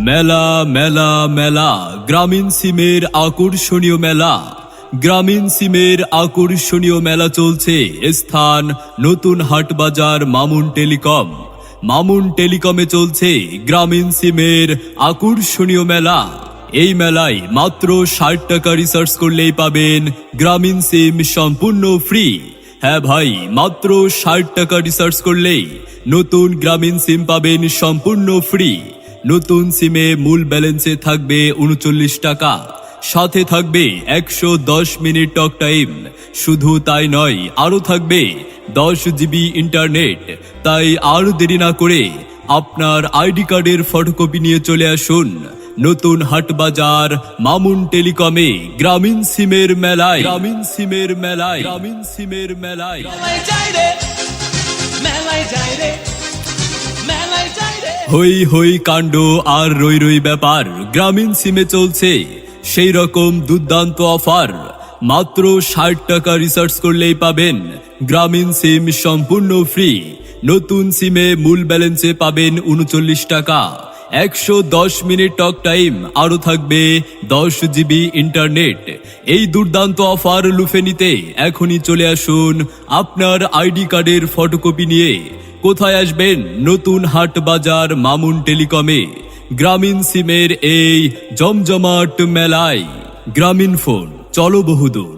মেলা মেলা মেলা গ্রামীণ সিমের আকর্ষণীয় মেলা। গ্রামীণ সিমের আকর্ষণীয় মেলা চলছে। স্থান নতুন হাটবাজার মামুন টেলিকম। মামুন টেলিকমে চলছে গ্রামীণ সিমের আকর্ষণীয় মেলা। এই মেলায় মাত্র 60 টাকা রিচার্জ করলেই পাবেন গ্রামীণ সিম সম্পূর্ণ ফ্রি। হ্যাঁ ভাই, মাত্র 60 টাকা রিচার্জ করলেই নতুন গ্রামীণ সিম পাবেন সম্পূর্ণ ফ্রি। নতুন সিমে মূল ব্যালেন্সে থাকবে 39 টাকা, সাথে থাকবে 110 মিনিট টক টাইম। শুধু তাই নয়, আরো থাকবে 10 জিবি ইন্টারনেট। তাই আর দেরি না করে আপনার আইডি কার্ডের ফটোকপি নিয়ে চলে আসুন নতুন হাটবাজার মামুন টেলিকমে গ্রামীণ সিমের মেলায়। গ্রামীণ সিমের মেলায়। গ্রামীণ সিমের মেলায়। হই হই কাণ্ড আর রই রই ব্যাপার গ্রামীণ সিমে চলছে সেই রকম দুর্দান্ত অফার। মাত্র 60 টাকা রিচার্জ করলেই পাবেন গ্রামীণ সিম সম্পূর্ণ ফ্রি। নতুন সিমে মূল ব্যালেন্সে পাবেন 39 টাকা, 110 মিনিট টক টাইম, আরো থাকবে 10 জিবি ইন্টারনেট। এই দুর্দান্ত অফার লুফে নিতে এখনই চলে আসুন আপনার আইডি কার্ডের ফটোকপি নিয়ে। কোথায় আসবেন? নতুন হাট বাজার মামুন টেলিকমে গ্রামীণ সিমের এই জমজমাট মেলায়। গ্রামীণ ফোন, চলো বহুদূর।